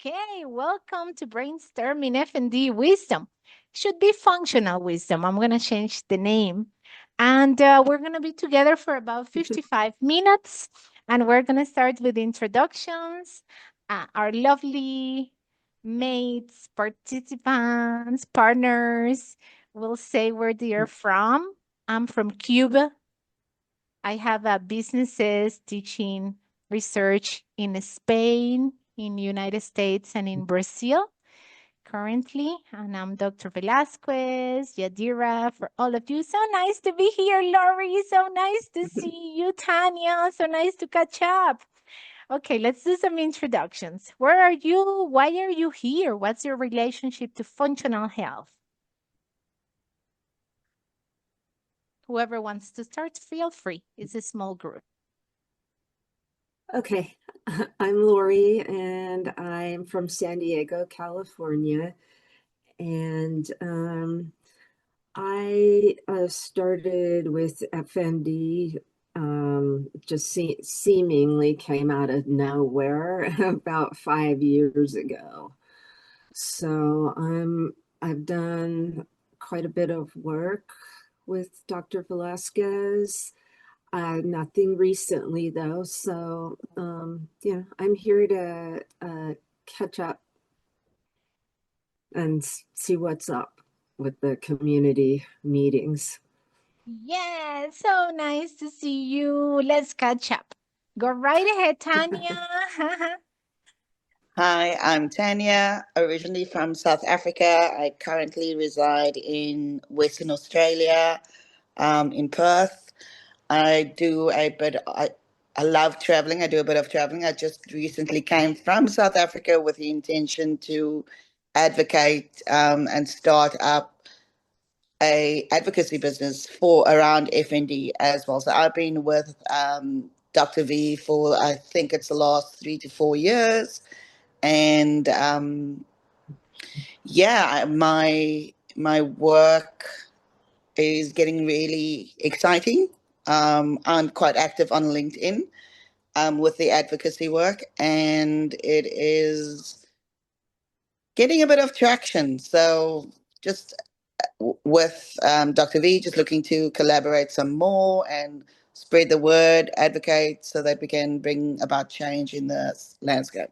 Okay, welcome to Brainstorming FND Wisdom. Should be functional wisdom. I'm going to change the name. And we're going to be together for about 55 minutes. And we're going to start with introductions. Our lovely mates, participants, partners will say where they are from. I'm from Cuba. I have businesses teaching research in Spain, in the United States, and in Brazil currently. And I'm Dr. Velazquez, Yadira, for all of you. So nice to be here, Lori. So nice to see you, Tanya. So nice to catch up. Okay, let's do some introductions. Where are you? Why are you here? What's your relationship to functional health? Whoever wants to start, feel free. It's a small group. Okay, I'm Lori, and I'm from San Diego, California. And I started with FND, just seemingly came out of nowhere about 5 years ago. So I've done quite a bit of work with Dr. Velazquez. Nothing recently though, so yeah, I'm here to catch up and see what's up with the community meetings. Yeah, so nice to see you. Let's catch up. Go right ahead, Tanya. Hi, I'm Tanya, originally from South Africa. I currently reside in Western Australia, in Perth. I love traveling. I do a bit of traveling. I just recently came from South Africa with the intention to advocate and start up a advocacy business for around FND as well. So I've been with Dr. V for, I think it's the last 3 to 4 years. And yeah, my work is getting really exciting. I'm quite active on LinkedIn with the advocacy work, and it is getting a bit of traction. So just with Dr. V, just looking to collaborate some more and spread the word, advocate, so that we can bring about change in the landscape.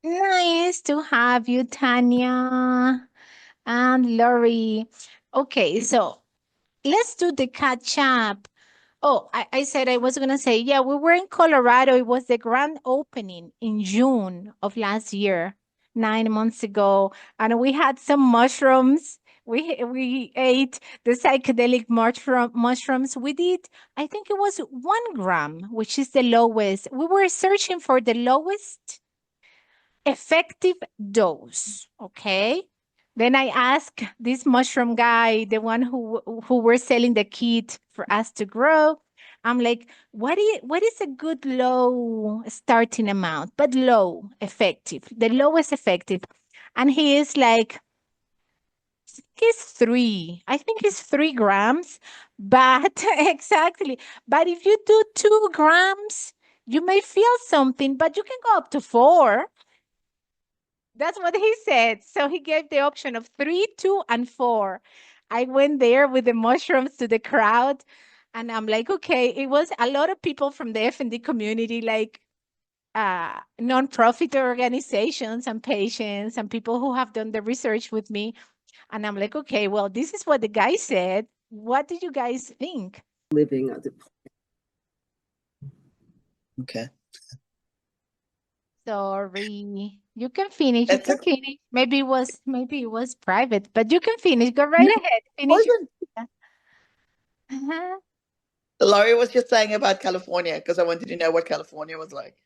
Nice to have you, Tanya and Lori. Okay, so let's do the catch up. Oh, I said I was going to say, yeah, we were in Colorado. It was the grand opening in June of last year, 9 months ago. And we had some mushrooms. We ate the psychedelic mushrooms. We did, I think it was 1 gram, which is the lowest. We were searching for the lowest effective dose, okay? Then I asked this mushroom guy, the one who were selling the kit for us to grow. I'm like, what is a good low starting amount, but low effective, the lowest effective? And he is like, he's 3. I think it's 3 grams, but exactly. But if you do 2 grams, you may feel something, but you can go up to 4. That's what he said. So he gave the option of 3, 2, and 4. I went there with the mushrooms to the crowd, and I'm like, okay, it was a lot of people from the FND community, like non-profit organizations and patients and people who have done the research with me. And I'm like, okay, well, this is what the guy said. What do you guys think? Living other. Okay. Sorry. You can finish. You can finish. Maybe it was private, but you can finish. Go right ahead. Finish. Laurie was just saying about California because I wanted to know what California was like.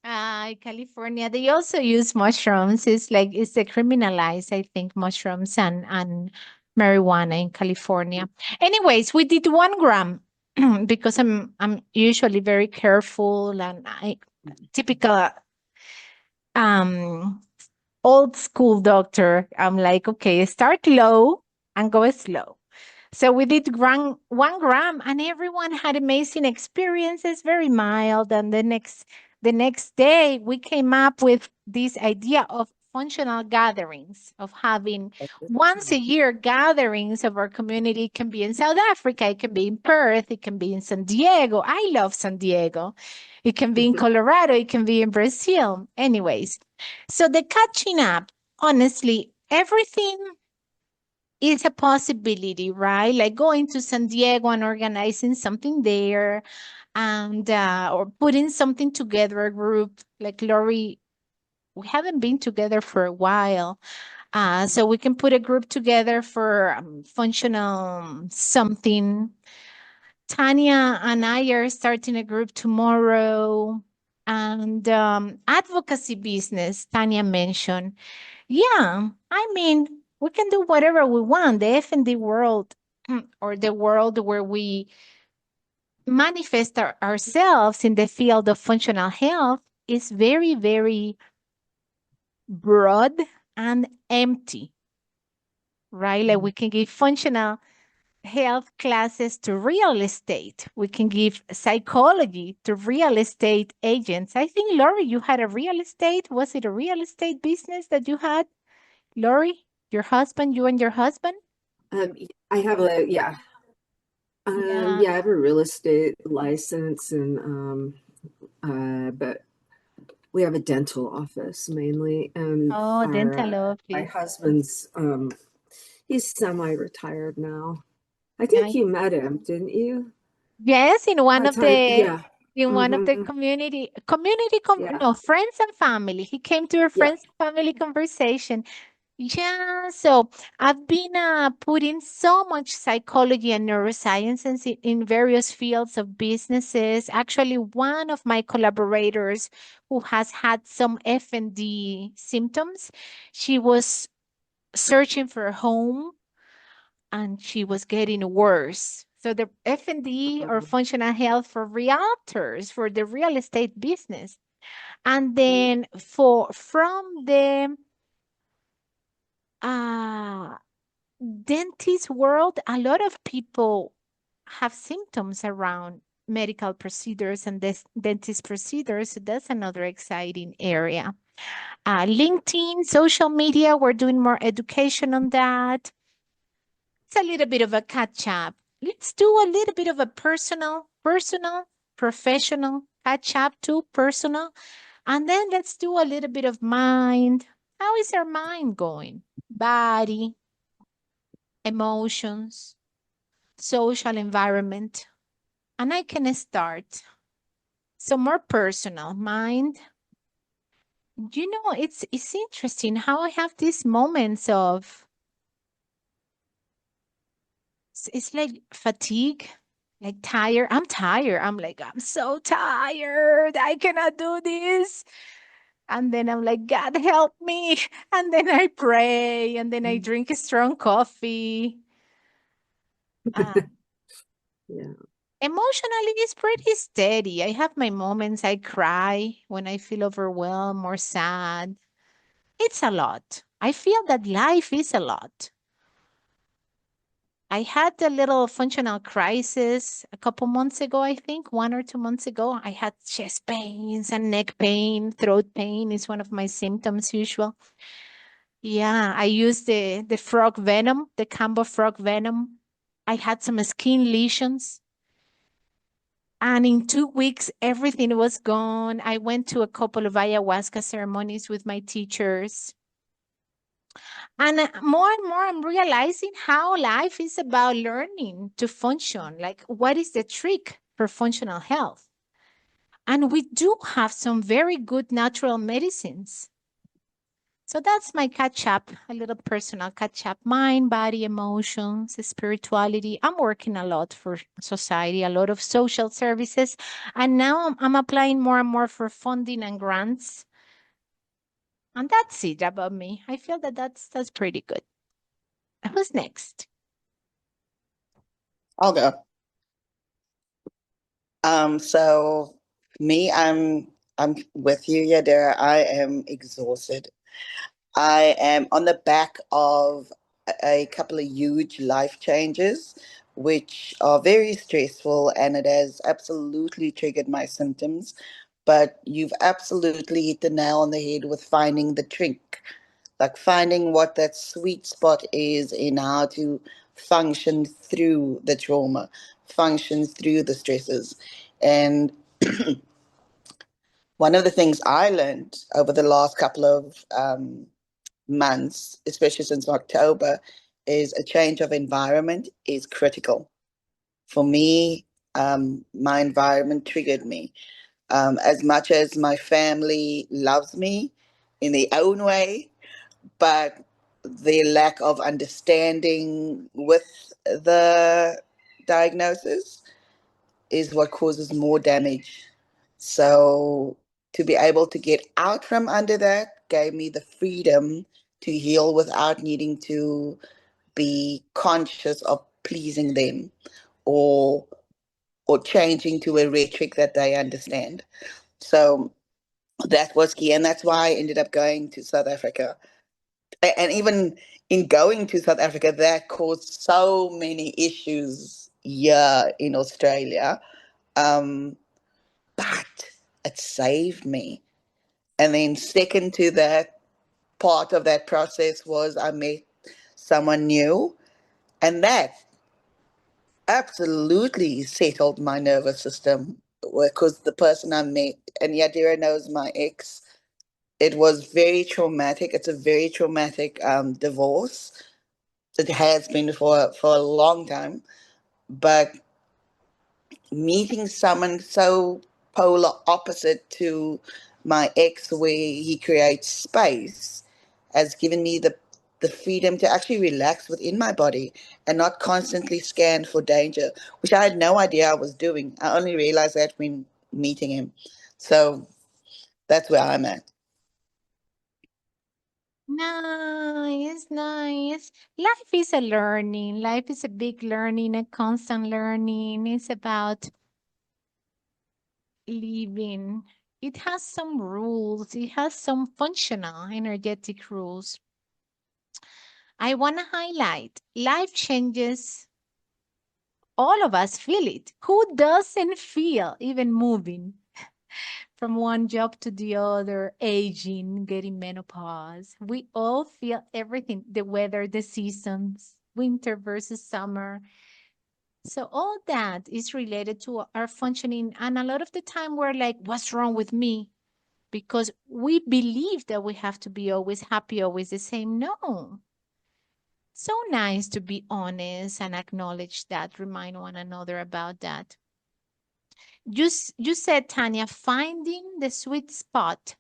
California, they also use mushrooms. It's decriminalized, I think, mushrooms and marijuana in California. Anyways, we did 1 gram because I'm usually very careful and typical old school doctor. I'm like, okay, start low and go slow. So we did 1 gram and everyone had amazing experiences, very mild. And the next the next day, we came up with this idea of functional gatherings, of having once a year gatherings of our community. It can be in South Africa, it can be in Perth, it can be in San Diego. I love San Diego. It can be in Colorado, it can be in Brazil. Anyways, so the catching up, honestly, everything is a possibility, right? Like going to San Diego and organizing something there, and or putting something together, a group like Lori. We haven't been together for a while, so we can put a group together for functional something. Tanya and I are starting a group tomorrow, and advocacy business. Tanya mentioned, yeah. I mean, we can do whatever we want. The FND world, or the world where we manifest ourselves in the field of functional health, is very, very broad and empty, right? Like we can give functional health classes to real estate. We can give psychology to real estate agents. I think, Lori, you had a real estate. Was it a real estate business that you had? Lori, your husband, you and your husband? I have yeah, I have a real estate license, and but we have a dental office mainly, and Dental my office. husband's he's semi-retired now. I think you met him, didn't you? Yes, in one of the Yeah. in one of the no, friends and family. He came to a friends and family conversation. Yeah, so I've been putting so much psychology and neuroscience in various fields of businesses. Actually, one of my collaborators who has had some FND symptoms, she was searching for a home and she was getting worse. So the FND, or functional health for realtors, for the real estate business. And then from the dentist world, a lot of people have symptoms around medical procedures and dentist procedures. So that's another exciting area. LinkedIn, social media, we're doing more education on that. It's a little bit of a catch up. Let's do a little bit of a personal, professional, catch up to personal. And then let's do a little bit of mind. How is our mind going? Body, emotions, social environment. And I can start. So more personal, mind. You know, it's interesting how I have these moments of, it's like fatigue, like tired. I'm tired. I'm like, I'm so tired. I cannot do this. And then I'm like, God help me. And then I pray, and then I drink a strong coffee. Yeah. Emotionally, it's pretty steady. I have my moments. I cry when I feel overwhelmed or sad. It's a lot. I feel that life is a lot. I had a little functional crisis a couple months ago, I think, 1 or 2 months ago. I had chest pains and neck pain, throat pain is one of my symptoms usual. Yeah, I used the frog venom, the Cambo frog venom. I had some skin lesions. And in 2 weeks, everything was gone. I went to a couple of ayahuasca ceremonies with my teachers. And more and more, I'm realizing how life is about learning to function. Like, what is the trick for functional health? And we do have some very good natural medicines. So that's my catch up, a little personal catch up. Mind, body, emotions, spirituality. I'm working a lot for society, a lot of social services. And now I'm applying more and more for funding and grants. And that's it about me. I feel that that's pretty good. Who's next? I'll go. So me, I'm with you, Yadira. I am exhausted. I am on the back of a couple of huge life changes, which are very stressful, and it has absolutely triggered my symptoms. but you've absolutely hit the nail on the head with finding the trick, like finding what that sweet spot is in how to function through the trauma, function through the stresses. And one of the things I learned over the last couple of months, especially since October, is a change of environment is critical. For me, my environment triggered me. As much as my family loves me in their own way, but their lack of understanding with the diagnosis is what causes more damage. So to be able to get out from under that gave me the freedom to heal without needing to be conscious of pleasing them or changing to a rhetoric that they understand. So that was key, and that's why I ended up going to South Africa. And even in going to South Africa, that caused so many issues here in Australia. But it saved me. And then second to that, part of that process was I met someone new, and that absolutely settled my nervous system because the person I met, and Yadira knows my ex, it was very traumatic. It's a very traumatic divorce. It has been for a long time, but meeting someone so polar opposite to my ex, where he creates space, has given me the freedom to actually relax within my body and not constantly scan for danger, which I had no idea I was doing. I only realized that when meeting him. So that's where I'm at. Nice, nice. Life is a learning. Life is a big learning, a constant learning. It's about living. It has some rules. It has some functional energetic rules. I want to highlight life changes. All of us feel it. Who doesn't feel even moving from one job to the other, aging, getting menopause? We all feel everything, the weather, the seasons, winter versus summer. So all that is related to our functioning. And a lot of the time we're like, what's wrong with me? Because we believe that we have to be always happy, always the same. No. So nice to be honest and acknowledge that, remind one another about that. You said, Tanya, finding the sweet spot.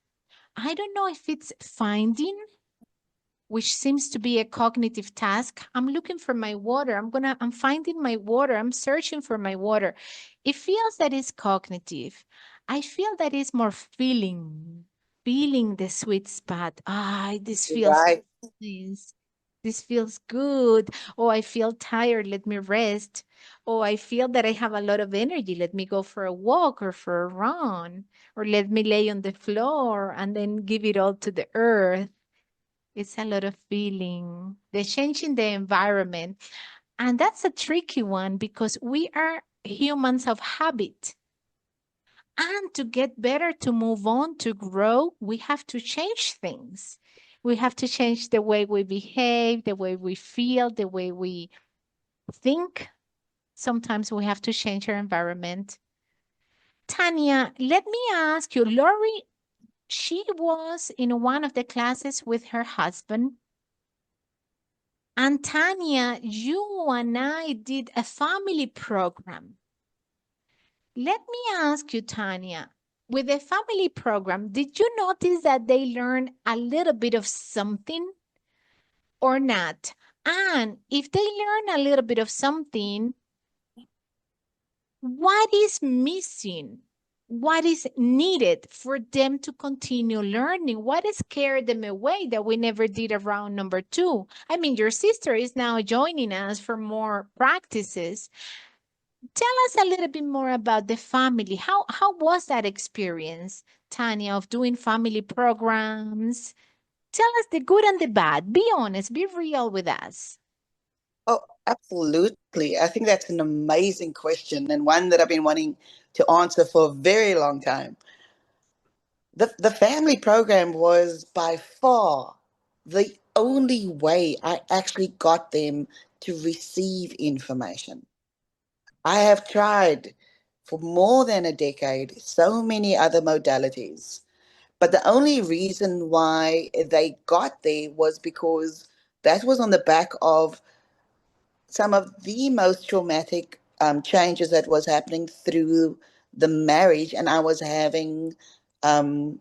I don't know if it's finding, which seems to be a cognitive task. I'm looking for my water. I'm finding my water. I'm searching for my water. It feels that it's cognitive. I feel that it's more feeling the sweet spot. This feels Right. nice. This feels good. Oh, I feel tired. Let me rest. Oh, I feel that I have a lot of energy. Let me go for a walk or for a run, or let me lay on the floor and then give it all to the earth. It's a lot of feeling, the change in the environment. And that's a tricky one because we are humans of habit. And to get better, to move on, to grow, we have to change things. We have to change the way we behave, the way we feel, the way we think. Sometimes we have to change our environment. Tanya, let me ask you, Lori, she was in one of the classes with her husband. And Tanya, you and I did a family program. Let me ask you, Tanya, with the family program, did you notice that they learn a little bit of something or not? And if they learn a little bit of something, what is missing? What is needed for them to continue learning? What scared them away that we never did a round number 2? I mean, your sister is now joining us for more practices. Tell us a little bit more about the family. How was that experience, Tanya, of doing family programs? Tell us the good and the bad. Be honest, be real with us. Oh, absolutely. I think that's an amazing question and one that I've been wanting to answer for a very long time. The family program was by far the only way I actually got them to receive information. I have tried for more than a decade so many other modalities, but the only reason why they got there was because that was on the back of some of the most traumatic changes that was happening through the marriage, and I was having um,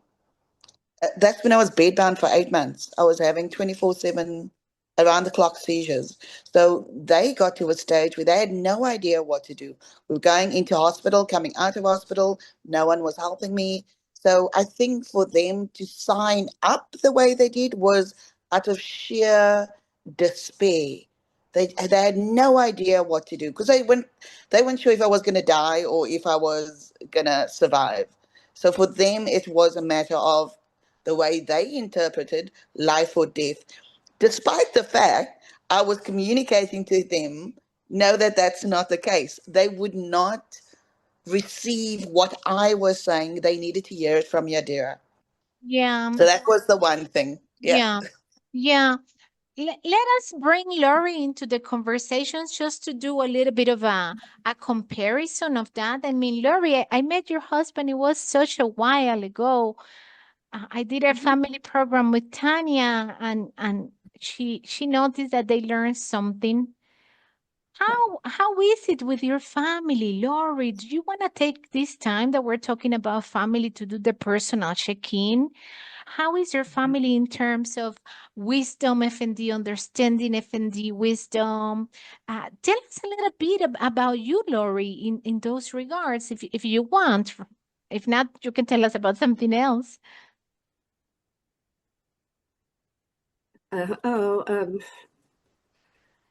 that's when I was bedbound for 8 months. I was having 24/7 around the clock seizures. So they got to a stage where they had no idea what to do. We were going into hospital, coming out of hospital, no one was helping me. So I think for them to sign up the way they did was out of sheer despair. They had no idea what to do because they weren't sure if I was going to die or if I was going to survive. So for them, it was a matter of the way they interpreted life or death, despite the fact I was communicating to them, know that that's not the case. They would not receive what I was saying. They needed to hear it from Yadira. Yeah, So that was the one thing. Yeah. yeah, yeah. Let us bring Lori into the conversations just to do a little bit of a comparison of that. I mean, Lori, I met your husband. It was such a while ago. I did a family program with Tanya, and she noticed that they learned something. How is it with your family, Lori? Do you want to take this time that we're talking about family to do the personal check-in? How is your family in terms of wisdom FND, understanding FND wisdom? Tell us a little bit about you, Lori, in those regards, if you want. If not, you can tell us about something else.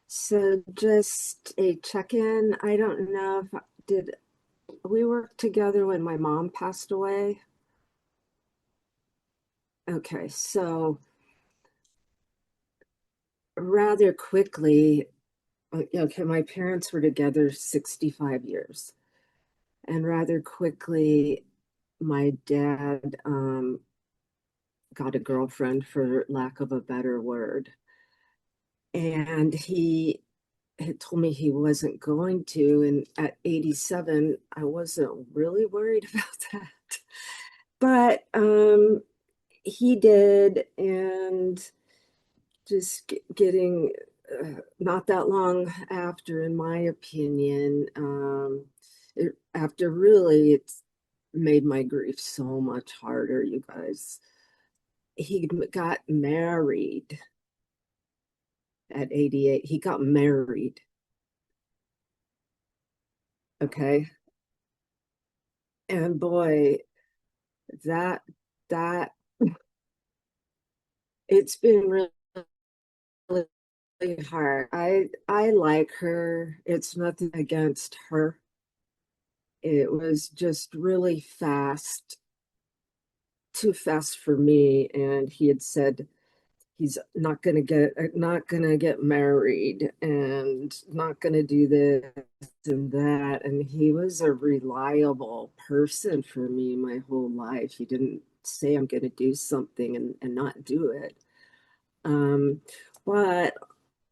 So just a check-in. I don't know if did we work together when my mom passed away? Okay, so rather quickly, okay, my parents were together 65 years. And rather quickly, my dad got a girlfriend, for lack of a better word. And he had told me he wasn't going to. And at 87, I wasn't really worried about that. But he did. And just getting not that long after, in my opinion, after really it's made my grief so much harder, you guys. He got married at 88. He got married. Okay. And boy, that it's been really hard. I like her. It's nothing against her. It was just really fast, too fast for me. And he had said he's not gonna get married and not gonna do this and that. And he was a reliable person for me my whole life. He didn't say I'm gonna do something and not do it. But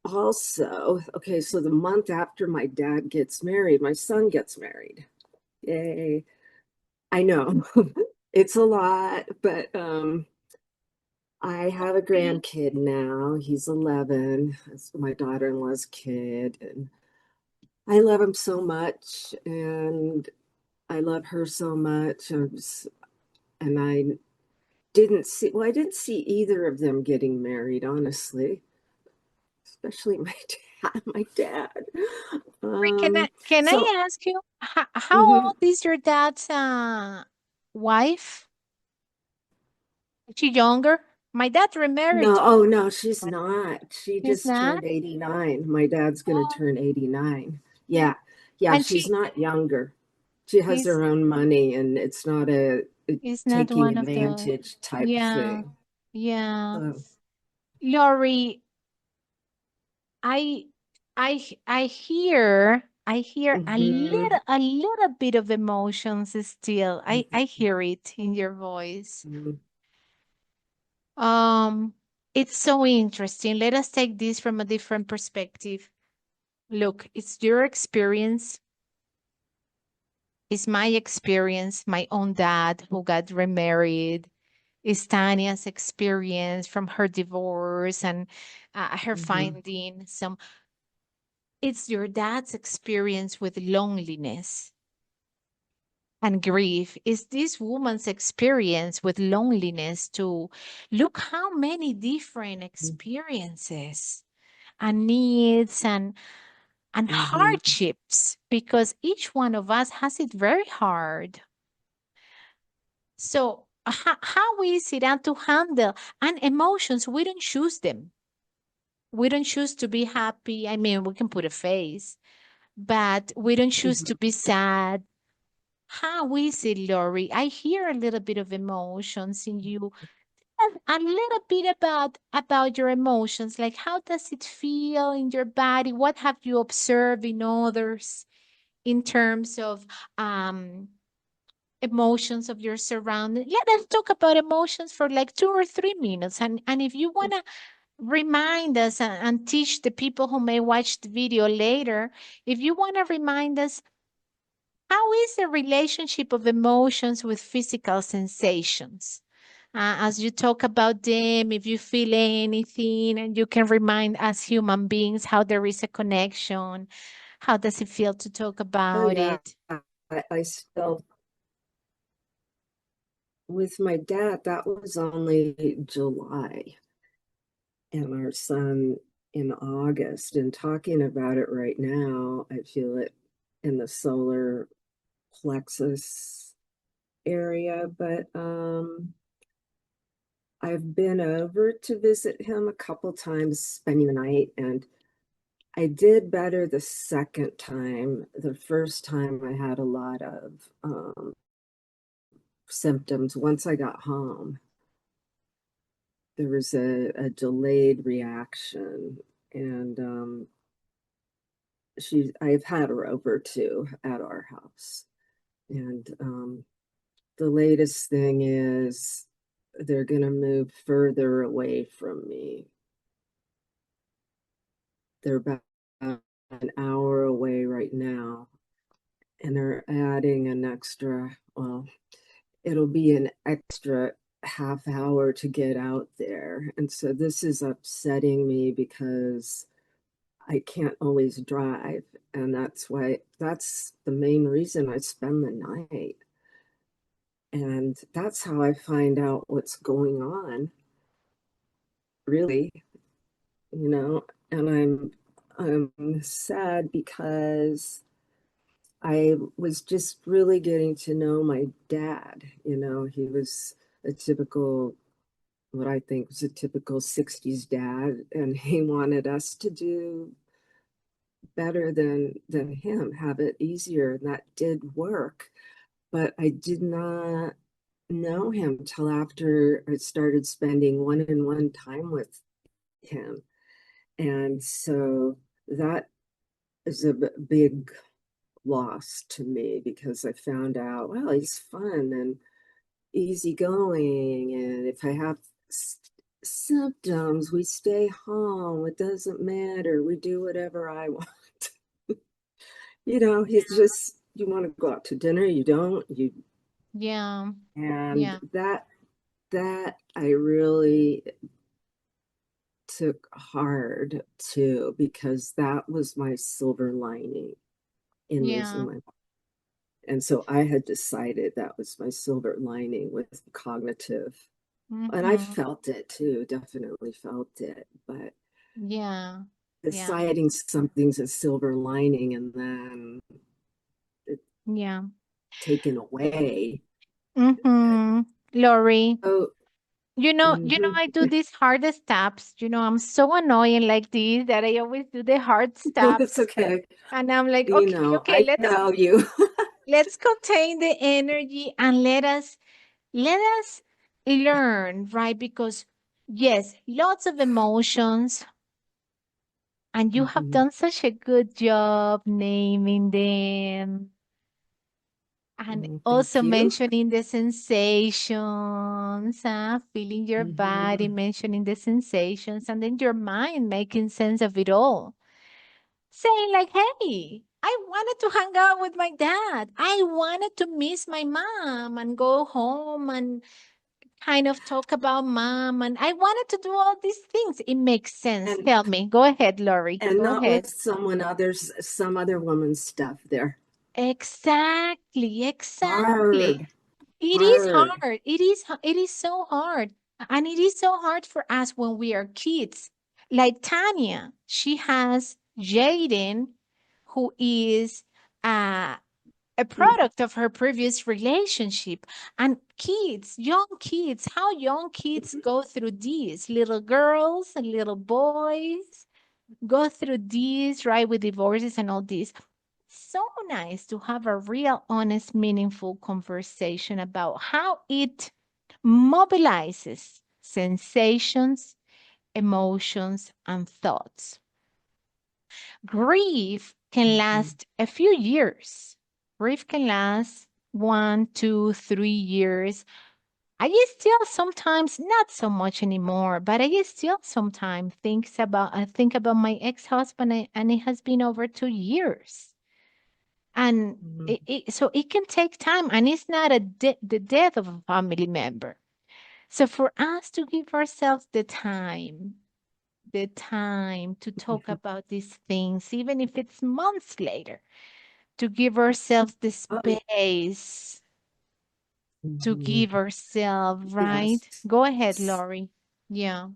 also, okay, so the month after my dad gets married, my son gets married. Yay. I know. It's a lot, but I have a grandkid now. He's 11. It's my daughter-in-law's kid, and I love him so much, and I love her so much. And I didn't see either of them getting married, honestly, especially my dad. My dad. Can So I ask you how old is your dad's wife? Is she younger? My dad remarried. no, she's not. She She's just not, turned 89. My dad's gonna turn 89. Yeah, and she's not younger. She has she's her own money, and it's not a is not taking one of the. advantage type Yeah, thing. yeah. So, Lori, I I hear I hear Mhm. a little bit of emotions still. I hear it in your voice. Mhm. It's so interesting. Let us take this from a different perspective. Look, it's your experience. It's my experience, my own dad who got remarried. It's Tanya's experience from her divorce and her Mhm. finding some. It's your dad's experience with loneliness and grief. It's this woman's experience with loneliness to look how many different experiences and needs and Mhm. hardships because each one of us has it very hard. So how is it and to handle and emotions? We don't choose them. We don't choose to be happy. I mean, we can put a face, but we don't choose Mhm. to be sad. How is it, Lori? I hear a little bit of emotions in you. And a little bit about your emotions. Like how does it feel in your body? What have you observed in others in terms of emotions of your surroundings? Let us talk about emotions for like 2 or 3 minutes. And if you wanna remind us and teach the people who may watch the video later, if you want to remind us, how is the relationship of emotions with physical sensations? As you talk about them, if you feel anything, and you can remind us human beings how there is a connection, how does it feel to talk Oh about yeah. it? I still, with my dad, that was only July, and our son in August. And talking about it right now, I feel it in the solar plexus area. But I've been over to visit him a couple times, spending the night, and I did better the second time. The first time I had a lot of symptoms. Once I got home, there was a delayed reaction, and I've had her over too at our house. And the latest thing is they're going to move further away from me. They're about an hour away right now, and they're adding an extra, well, it'll be an extra half hour to get out there. And so this is upsetting me because I can't always drive. And that's the main reason I spend the night. And that's how I find out what's going on, really, you know. And I'm sad because I was just really getting to know my dad. You know, he was a typical, what I think was a typical 60s dad, and he wanted us to do better than him, have it easier, and that did work. But I did not know him till after I started spending one-on-one time with him. And so that is a big loss to me because I found out, well, he's fun and easygoing. And if I have symptoms, we stay home. It doesn't matter. We do whatever I want. You know, he's just, you want to go out to dinner, you don't, Yeah, and yeah, that I really took hard too, because that was my silver lining in losing yeah. my. And so I had decided that was my silver lining with cognitive. And I Mm-hmm. felt it too, definitely felt it. But Yeah, yeah, deciding something's a silver lining and then it yeah. taken away. Mm-hmm. Lori. Oh, I mhm. do these hard steps. I'm so annoying like this that I always do the hard It's steps. okay. And I'm like, You okay, know, okay, I let's know you. let's contain the energy and let us learn, right? Because yes, lots of emotions And you have done such a good job naming them. And also Thank you. mentioning the sensations, feeling your body, mentioning the sensations, and then your mind making sense of it all. Saying like, hey, I wanted to hang out with my dad. I wanted to miss my mom and go home and kind of talk about mom. And I wanted to do all these things. It makes sense. Tell me. Go ahead, Lori. And Go not ahead. with some other woman's stuff there. Exactly. Hard. It is hard. It is so hard. And it is so hard for us when we are kids. Like Tanya, she has Jaden, who is a product of her previous relationship. And kids, young kids, how young kids go through these. Little girls and little boys go through these, right, with divorces and all this. So nice to have a real, honest, meaningful conversation about how it mobilizes sensations, emotions, and thoughts. Grief can last a few years. Grief can last 1, 2, 3 years. I still sometimes, not so much anymore, but I still sometimes think about my ex-husband, and it has been over 2 years. And so it can take time, and it's not the death of a family member. So for us to give ourselves the time to talk about these things, even if it's months later, to give ourselves the space to give ourselves, right? Yes. Go ahead, Lori. Yeah.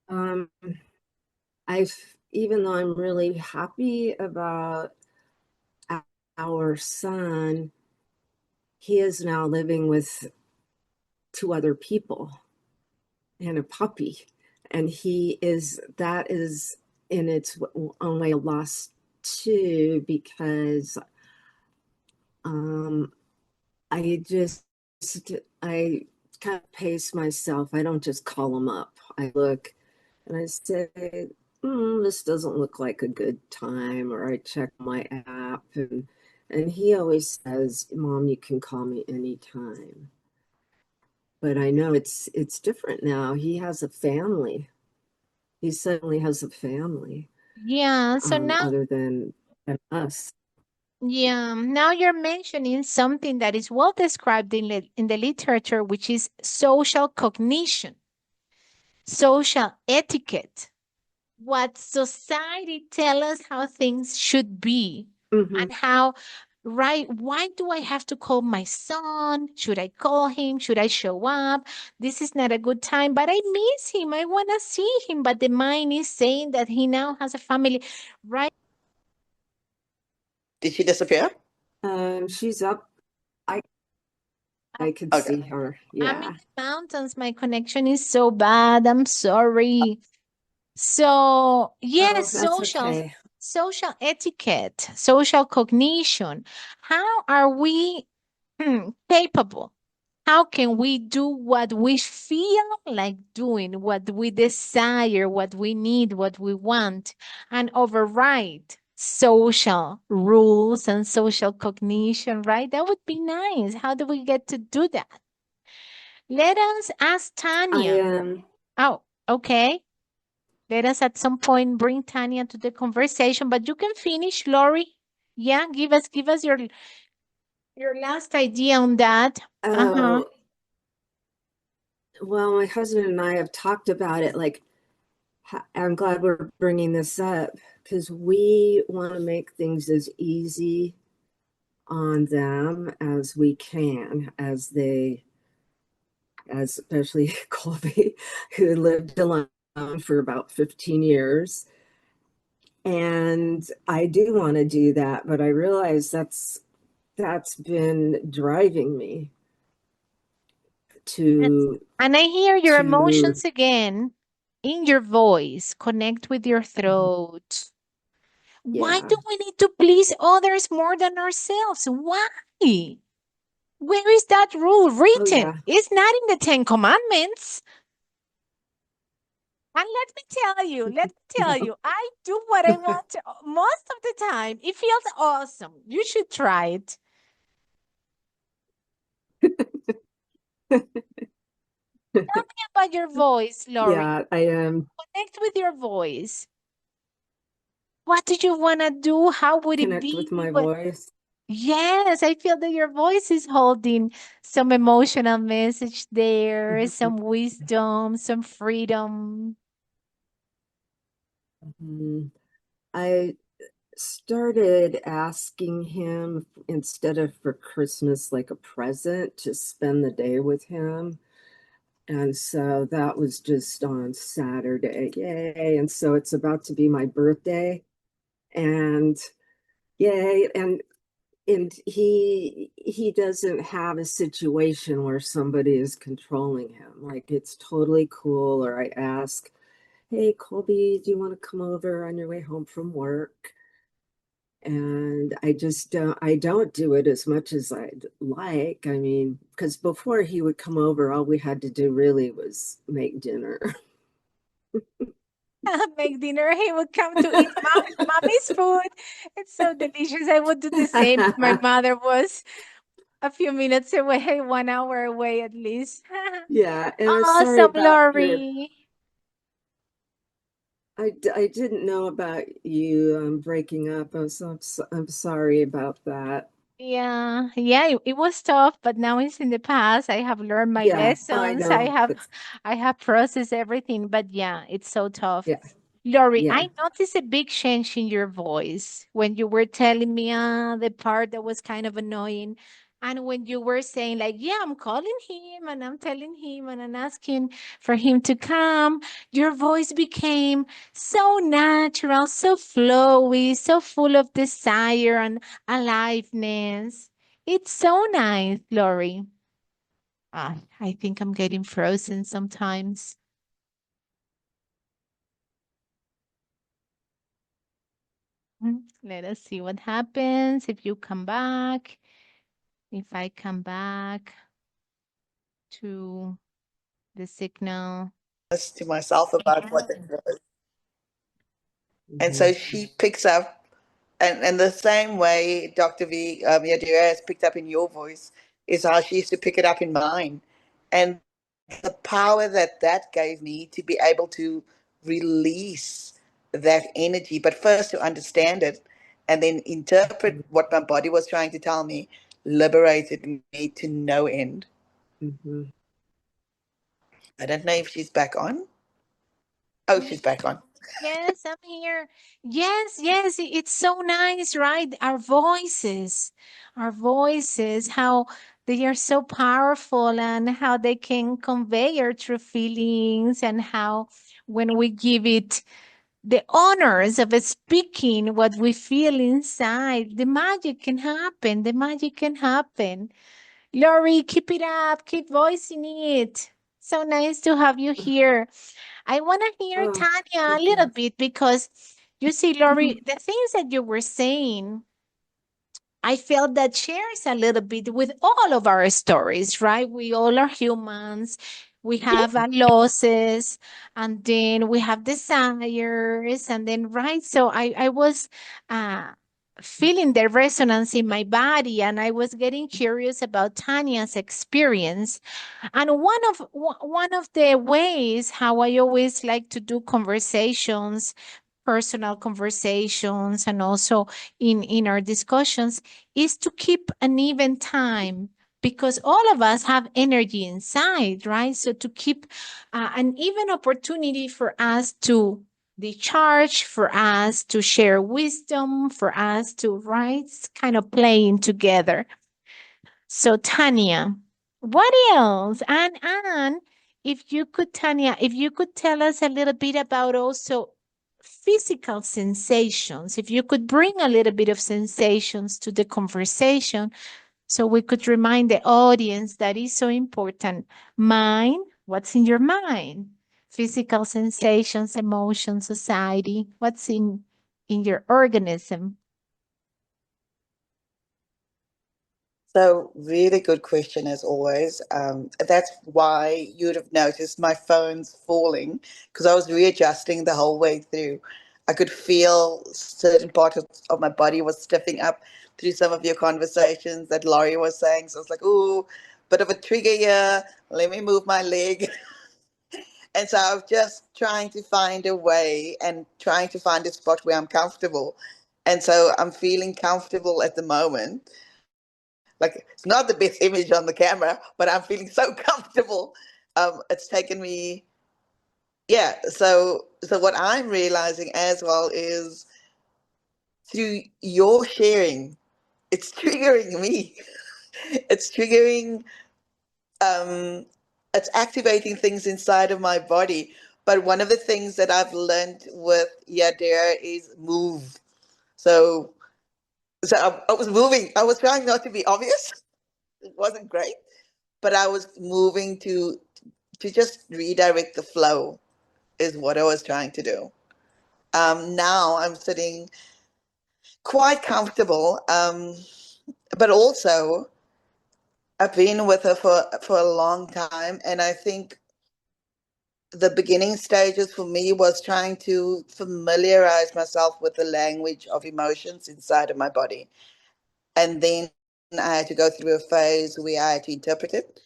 Even though I'm really happy about our son, he is now living with 2 other people and a puppy. And that is in its own way a loss too, because I kind of pace myself. I don't just call him up. I look and I say, this doesn't look like a good time, or I check my app, and he always says, Mom, you can call me anytime. But I know it's different now. He has a family. He suddenly has a family. Yeah. So now, other than us. yeah, now you're mentioning something that is well described in the literature, which is social cognition, social etiquette, what society tell us how things should be, and how, right, why do I have to call my son? Should I call him? Should I show up? This is not a good time, but I miss him. I want to see him, but the mind is saying that he now has a family, right? Did she disappear? She's up. I could Okay. see her. I'm in Yeah. the mountains. My connection is so bad. I'm sorry. So, yes, That's okay. social etiquette, social cognition. How are we capable? How can we do what we feel like doing, what we desire, what we need, what we want, and override social rules and social cognition, right? That would be nice. How do we get to do that? Let us ask Tanya. Oh, okay. Let us at some point bring Tanya to the conversation, but you can finish, Lori. Yeah, give us your last idea on that. Uh-huh. Well, my husband and I have talked about it. Like, I'm glad we're bringing this up, because we want to make things as easy on them as we can, especially Colby, who lived alone for about 15 years. And I do want to do that, but I realize that's been driving me to. And I hear your emotions again in your voice. Connect with your throat. Why do we need to please others more than ourselves? Why? Where is that rule written? It's not in the 10 Commandments. And let me tell you, I do what I want to, most of the time. It feels awesome. You should try it. Tell me about your voice, Lori. Yeah, I am. Connect with your voice. What do you want to do? How would it Connect be? with my voice. Yes, I feel that your voice is holding some emotional message there, some wisdom, some freedom. I started asking him instead of for Christmas, like a present, to spend the day with him. And so that was just on Saturday. Yay. And so it's about to be my birthday. And yay. And he doesn't have a situation where somebody is controlling him. Like, it's totally cool. Or I ask, hey, Colby, do you want to come over on your way home from work? And I don't do it as much as I'd like. I mean, because before he would come over, all we had to do really was make dinner. Make dinner. He would come to eat mommy's food. It's so delicious. I would do the same if my mother was a few minutes away, 1 hour away at least. Yeah, and I'm sorry Awesome, about your. Lori. I didn't know about you breaking up. I'm sorry about that. Yeah, it was tough, but now it's in the past. I have learned my Yeah, I lessons. know. I have processed everything, but yeah, it's so tough. Yeah, Lori, yeah. I noticed a big change in your voice when you were telling me the part that was kind of annoying. And when you were saying, like, yeah, I'm calling him and I'm telling him and I'm asking for him to come, your voice became so natural, so flowy, so full of desire and aliveness. It's so nice, Lori. I think I'm getting frozen sometimes. Let us see what happens if you come back. If I come back to the signal. To myself about what it was. And so she picks up, and the same way Dr. Yadira has picked up in your voice is how she used to pick it up in mine. And the power that that gave me to be able to release that energy, but first to understand it and then interpret what my body was trying to tell me, liberated me to no end. I don't know if she's back on. Oh, she's back on. Yes, I'm here. Yes, it's so nice, right? Our voices, how they are so powerful and how they can convey our true feelings, and how when we give it the honors of speaking what we feel inside, the magic can happen. The magic can happen. Lori, keep it up. Keep voicing it. So nice to have you here. I want to hear Oh, Tanya a little bit because you see, Lori, the things that you were saying, I felt that shares a little bit with all of our stories, right? We all are humans. We have losses, and then we have desires, and then, right? So I was feeling the resonance in my body, and I was getting curious about Tanya's experience. And one of the ways how I always like to do conversations, personal conversations, and also in our discussions, is to keep an even time, because all of us have energy inside, right? So to keep an even opportunity for us to decharge, for us to share wisdom, for us to, right, kind of playing together. So Tanya, what else? And if you could, Tanya, if you could tell us a little bit about also physical sensations, if you could bring a little bit of sensations to the conversation, so we could remind the audience that is so important. Mind, what's in your mind? Physical sensations, emotions, society, what's in your organism? So, really good question as always. That's why you'd have noticed my phone's falling because I was readjusting the whole way through. I could feel certain parts of my body was stiffing up through some of your conversations that Laurie was saying. So I was like, ooh, bit of a trigger here. Let me move my leg. And so I was just trying to find a way and trying to find a spot where I'm comfortable. And so I'm feeling comfortable at the moment. Like, it's not the best image on the camera, but I'm feeling so comfortable. It's taken me, yeah. So what I'm realizing as well is through your sharing, it's triggering me. It's triggering, um, it's activating things inside of my body. But one of the things that I've learned with Yadira is move. So, I was moving. I was trying not to be obvious. It wasn't great, but I was moving to just redirect the flow is what I was trying to do. Now I'm sitting quite comfortable, but also I've been with her for a long time, and I think the beginning stages for me was trying to familiarize myself with the language of emotions inside of my body. And then I had to go through a phase where I had to interpret it.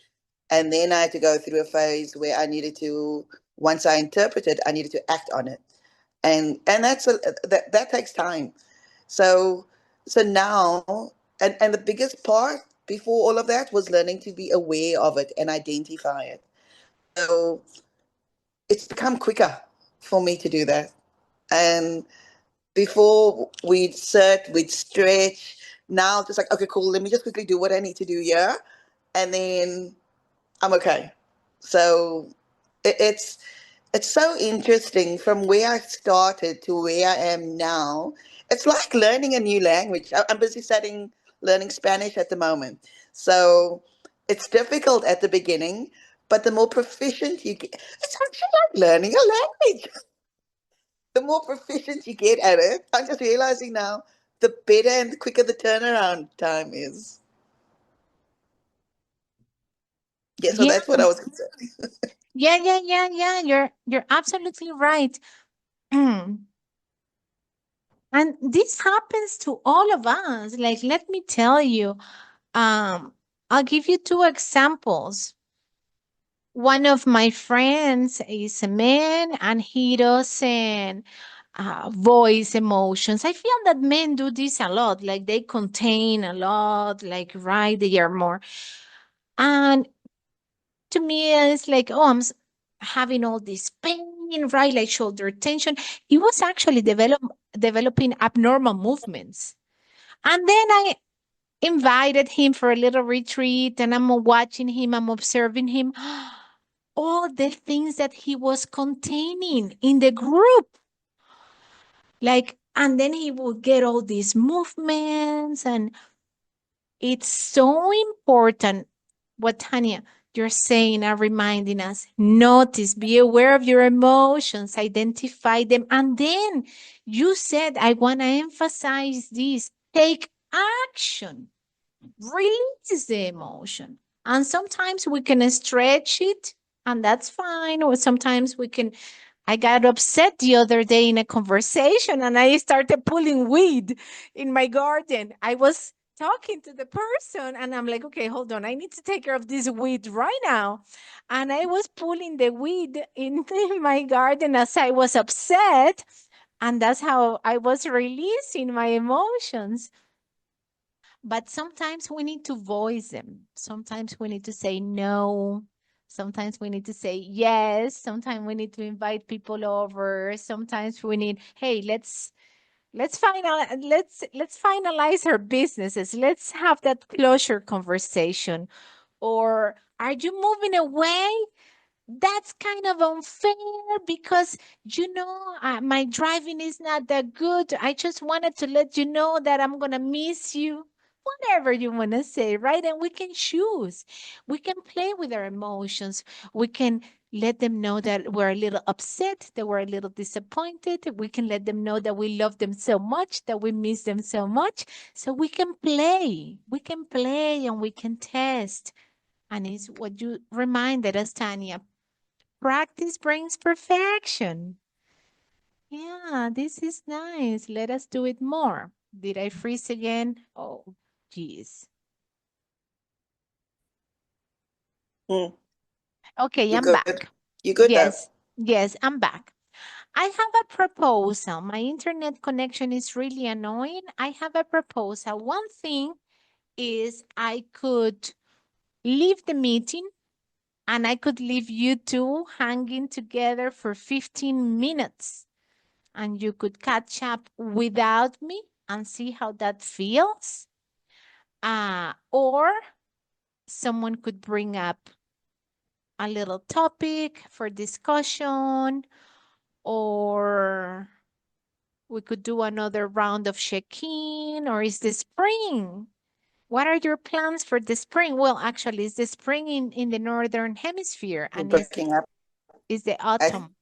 And then I had to go through a phase where I needed to, once I interpreted, I needed to act on it. And that takes time. So now, and the biggest part before all of that was learning to be aware of it and identify it. So it's become quicker for me to do that. And before we'd sit, we'd stretch. Now just like, okay, cool, let me just quickly do what I need to do here. And then I'm okay. So it's so interesting from where I started to where I am now. It's like learning a new language. I'm busy studying, learning Spanish at the moment. So it's difficult at the beginning, but the more proficient you get, it's actually like learning a language. The more proficient you get at it, I'm just realizing now, the better and the quicker the turnaround time is. Yeah, so Yeah, that's what I was considering. yeah. You're absolutely right. And this happens to all of us. Like, let me tell you, I'll give you two examples. One of my friends is a man and he doesn't voice emotions. I feel that men do this a lot, like they contain a lot, like, right? They are more. And to me, it's like, oh, having all this pain, right? Like shoulder tension. He was actually developing abnormal movements. And then I invited him for a little retreat and I'm watching him, I'm observing him. All the things that he was containing in the group. Like, and then he would get all these movements, and it's so important what Tanya you're saying and reminding us. Notice, be aware of your emotions, identify them, and then you said, I want to emphasize this. Take action, release the emotion. And sometimes we can stretch it, and that's fine. Or sometimes we can. I got upset the other day in a conversation and I started pulling weed in my garden. I was talking to the person and I'm like, okay, hold on. I need to take care of this weed right now. And I was pulling the weed in my garden as I was upset. And that's how I was releasing my emotions. But sometimes we need to voice them. Sometimes we need to say no. Sometimes we need to say yes. Sometimes we need to invite people over. Sometimes we need, hey, let's finalize our businesses. Let's have that closure conversation. Or are you moving away? That's kind of unfair because my driving is not that good. I just wanted to let you know that I'm gonna miss you. whatever you want to say, right? And we can choose. We can play with our emotions. We can let them know that we're a little upset, that we're a little disappointed. We can let them know that we love them so much, that we miss them so much. So we can play. We can play and we can test. And it's what you reminded us, Tanya. Practice brings perfection. Yeah, this is nice. Let us do it more. Did I freeze again? Oh, geez. Mm, Okay, you're I'm good. back. You're good though. Yes, I'm back. I have a proposal. My internet connection is really annoying. I have a proposal. One thing is I could leave the meeting and I could leave you two hanging together for 15 minutes and you could catch up without me and see how that feels. Or someone could bring up a little topic for discussion, or we could do another round of check-in, or is the spring? What are your plans for the spring? Well, actually, it's the spring in the northern hemisphere, You're and breaking up. it's the I, autumn.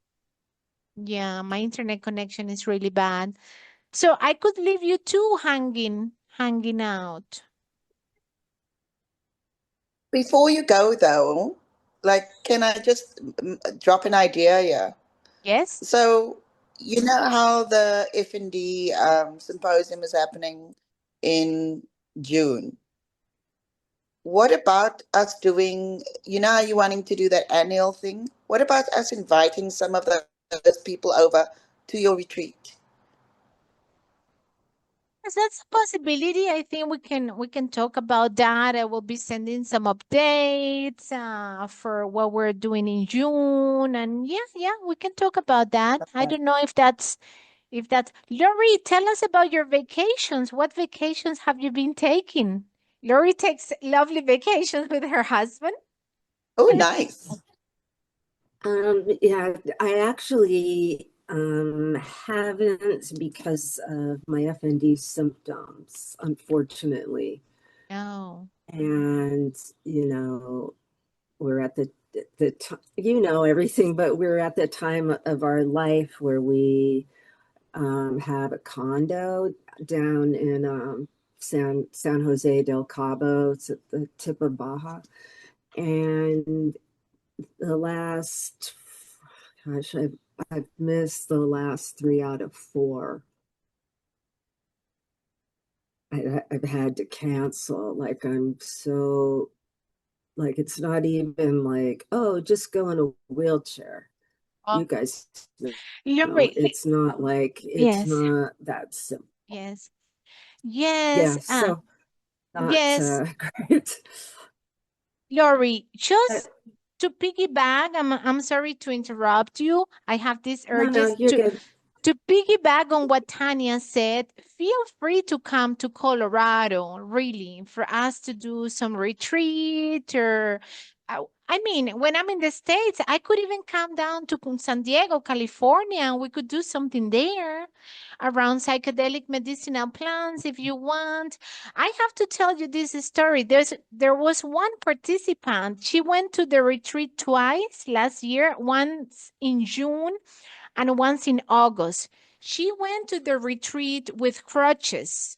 Yeah, my internet connection is really bad. So I could leave you two hanging out. before you go though, like, can I just drop an idea here? Yes? So, you know how the FND symposium is happening in June? What about us doing, you know, how you wanting to do that annual thing? What about us inviting some of those people over to your retreat? Yes, that's a possibility. I think we can talk about that. I will be sending some updates for what we're doing in June, and yeah, we can talk about that. I don't know if that's Lori. Tell us about your vacations. What vacations have you been taking? Lori takes lovely vacations with her husband. Oh, nice. Yeah, I actually haven't because of my FND symptoms, unfortunately. Oh, And we're at the everything, but we're at the time of our life where we have a condo down in San Jose del Cabo. It's at the tip of Baja, and the last, gosh, I've missed the last 3 out of 4. I've had to cancel. Like, I'm so, like, it's not even like, oh, just go in a wheelchair. oh, You guys know, Lori. it's not like, it's Yes, not that simple. yes, Yeah, yes. so not Yes, great. Lori. Just But to piggyback, I'm sorry to interrupt you. I have these no, urges you're good. to piggyback on what Tanya said. Feel free to come to Colorado, really, for us to do some retreat or I mean, when I'm in the States, I could even come down to San Diego, California, and we could do something there around psychedelic medicinal plants if you want. I have to tell you this story. There was one participant. She went to the retreat twice last year, once in June and once in August. She went to the retreat with crutches.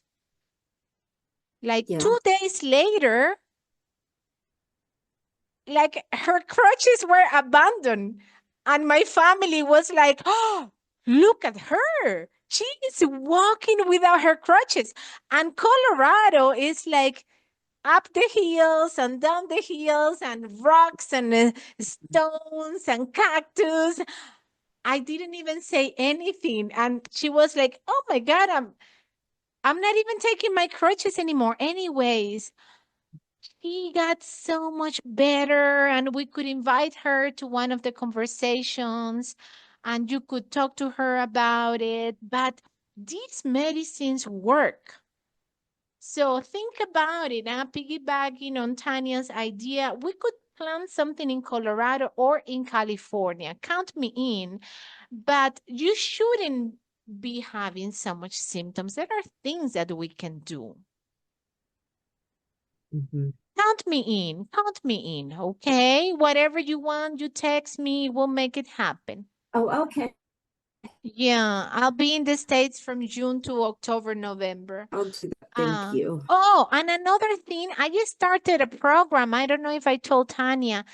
Like Yeah. 2 days later, like her crutches were abandoned. And my family was like, oh, look at her. She is walking without her crutches. And Colorado is like up the hills and down the hills and rocks and stones and cactus. I didn't even say anything. And she was like, oh my God, I'm not even taking my crutches anymore. Anyways, she got so much better, and we could invite her to one of the conversations and you could talk to her about it. But these medicines work. So think about it. Piggybacking on Tanya's idea, we could plan something in Colorado or in California. Count me in. But you shouldn't be having so much symptoms. There are things that we can do. Mhm. Count me in. Count me in. Okay. Whatever you want, you text me. We'll make it happen. Oh, okay. Yeah, I'll be in the States from June to October, November. I'll do that. Thank you. Oh, and another thing, I just started a program. I don't know if I told Tanya,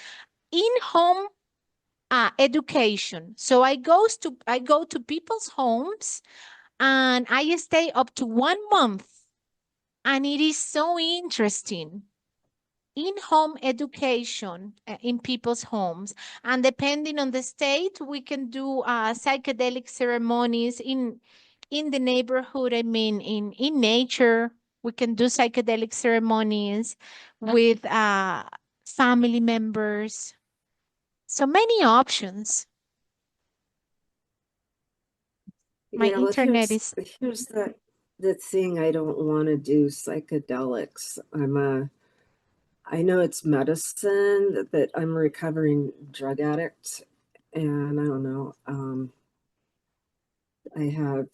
in-home education. So I go to people's homes and I stay up to 1 month, and it is so interesting. In-home education in people's homes, and depending on the state, we can do psychedelic ceremonies in the neighborhood. I mean, in nature, we can do psychedelic ceremonies with family members. So many options. My Yeah, well, internet is. here's the thing. I don't want to do psychedelics. I know it's medicine, but I'm a recovering drug addict, and I don't know. I have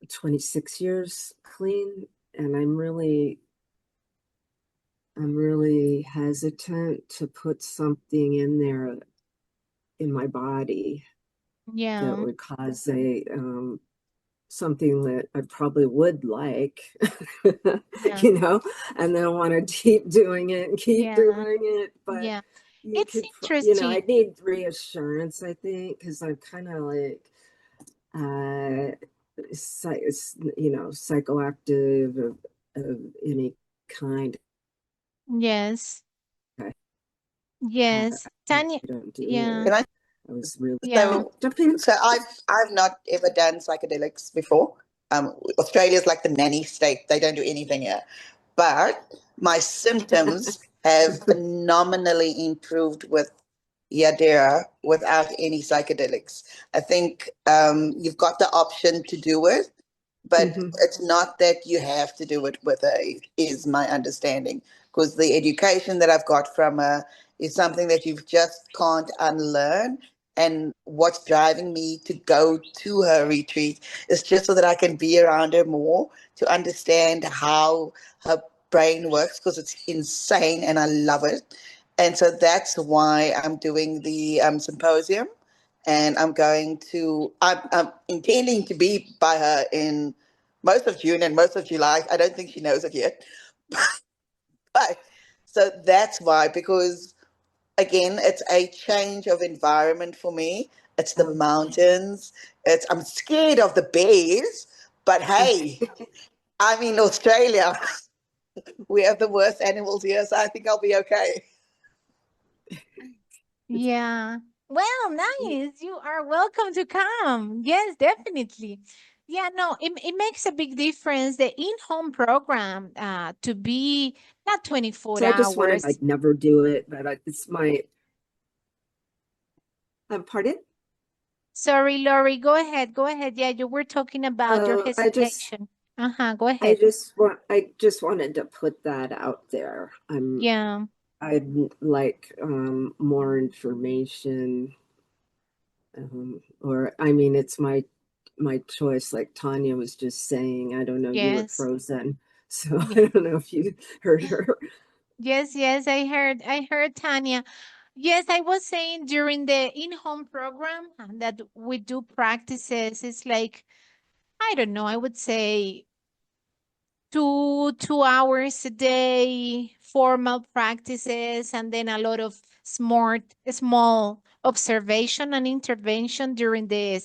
26 years clean, and I'm really hesitant to put something in there in my body that Yeah, would cause something that I probably would like, yeah, you know, and then I want to keep doing it and keep yeah, doing it. But yeah. you It's could, interesting. I need reassurance, I think, because I'm kind of like, psychoactive of any kind. Yes, I yes. Tanya, don't do yeah, it. Can I? I was really yeah, So I've not ever done psychedelics before. Australia's like the nanny state; they don't do anything here. But my symptoms have phenomenally improved with Yadira without any psychedelics. I think you've got the option to do it, but Mhm. it's not that you have to do it with her, is my understanding. Because the education that I've got from her is something that you just can't unlearn. And what's driving me to go to her retreat is just so that I can be around her more to understand how her brain works, because it's insane and I love it. And so that's why I'm doing the symposium, and I'm intending to be by her in most of June and most of July. I don't think she knows it yet. But so that's why, because again, it's a change of environment for me. It's the mountains. I'm scared of the bears, but hey, I'm in Australia. We have the worst animals here, so I think I'll be okay. yeah. Well, nice. You are welcome to come. Yes, definitely. Yeah, no, it makes a big difference. The in-home program to be not 24 So I just want to hours. like never do it, but it's my pardon? Sorry, Lori, go ahead. Go ahead. Yeah, you were talking about your hesitation. Go ahead. I just wanted to put that out there. Yeah. I'd like more information, or I mean, it's my choice. Like Tanya was just saying, I don't know, you were Yes. frozen, so Yeah. I don't know if you heard her. Yes, yes, I heard Tanya. Yes, I was saying during the in-home program that we do practices. It's like, I don't know, I would say 2 hours a day, formal practices, and then a lot of small observation and intervention during the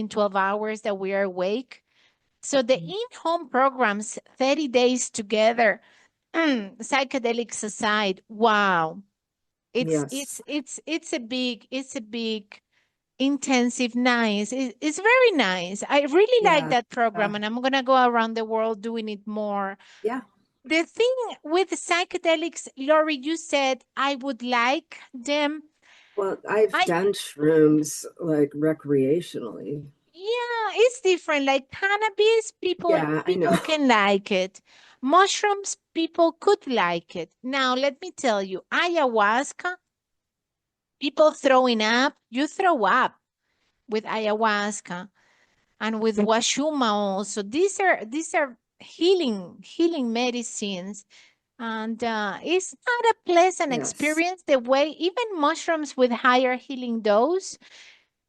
12 hours that we are awake. So the in-home programs, 30 days together, psychedelics aside, wow. Yes. It's a big intensive, nice. It's very nice. I really like Yeah. that program, and I'm gonna go around the world doing it more. Yeah. The thing with psychedelics, Lori, you said I would like them. Well, I've I done shrooms like recreationally. Yeah, it's different. Like cannabis, Yeah, I know. people can like it. Mushrooms, people could like it. Now, let me tell you, ayahuasca, people throwing up, you throw up with ayahuasca and with washuma also. These are healing medicines. And it's not a pleasant Yes. experience the way even mushrooms with higher healing dose,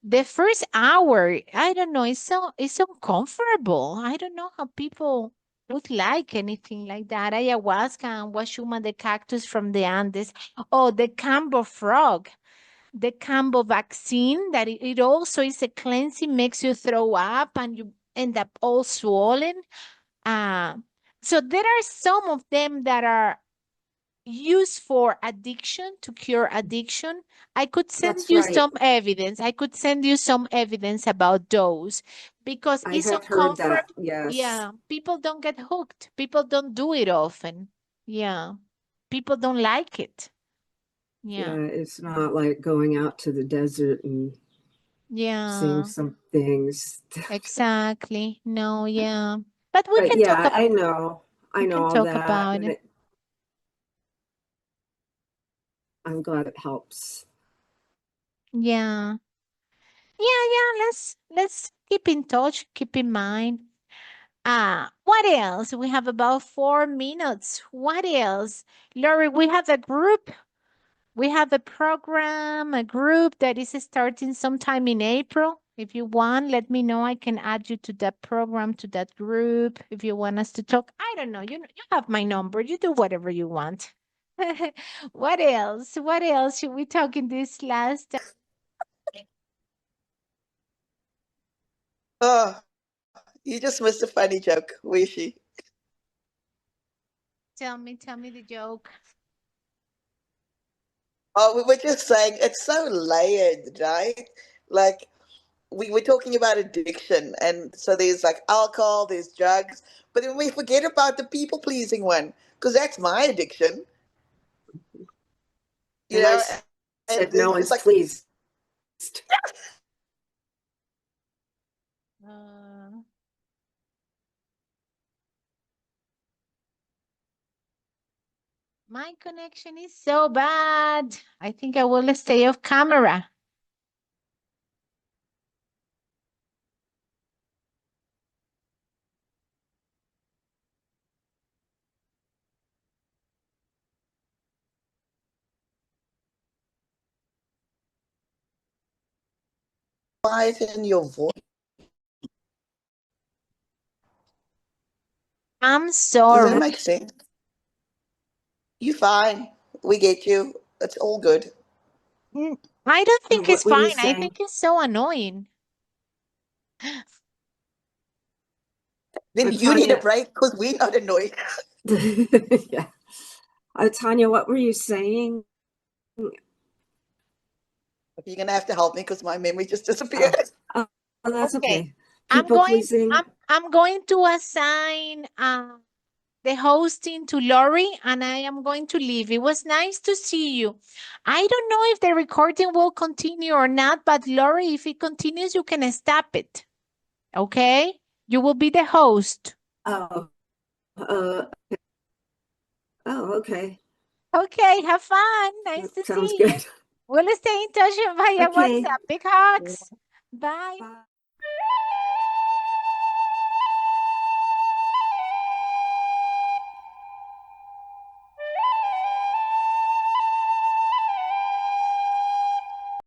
the first hour, I don't know, it's uncomfortable. I don't know how people would like anything like that. Ayahuasca and Washuma, the cactus from the Andes. Oh, the Cambo frog, the Cambo vaccine, that it also is a cleansing, makes you throw up and you end up all swollen. So there are some of them that are used for addiction, to cure addiction. I could send That's you right. some evidence. I could send you some evidence about those because I it's have heard that. uncomfortable. Yes. Yeah, people don't get hooked. People don't do it often. Yeah, people don't like it. Yeah, Yeah, it's not like going out to the desert and seeing yeah, some things. exactly. No, yeah, but we But can talk yeah, about. I know We can all talk that, about and it. I'm glad it helps. Yeah, yeah. Let's keep in touch. Keep in mind. What else? We have about 4 minutes. What else? Lori, we have a group. We have a program, a group that is starting sometime in April. If you want, let me know. I can add you to that program, to that group. If you want us to talk, I don't know. You have my number. You do whatever you want. What else? What else should we talk in this last? Oh, you just missed a funny joke, Wishy. Tell me the joke. Oh, we were just saying it's so layered, right? Like we were talking about addiction, and so there's like alcohol, there's drugs, but then we forget about the people pleasing one because that's my addiction, you And I know. And said no it's one's like, pleased. Uh, My connection is so bad. I think I will stay off camera. quiet in your voice. I'm Does sorry. that make sense? You fine. We get you. It's all good. I don't think it's What were you fine. I saying? think it's so annoying. Then you need a break because we're not annoyed. Yeah. Tanya, what were you saying? You're gonna have to help me because my memory just disappeared. Oh, that's okay. I'm People going pleasing. I'm going to assign the hosting to Lori and I am going to leave. It was nice to see you. I don't know if the recording will continue or not, but Lori, if it continues, you can stop it. Okay? You will be the host. Oh, okay. Okay, have fun. Nice to Sounds see you. good. We'll stay in touch via Okay. WhatsApp. Big hugs. Bye. Bye.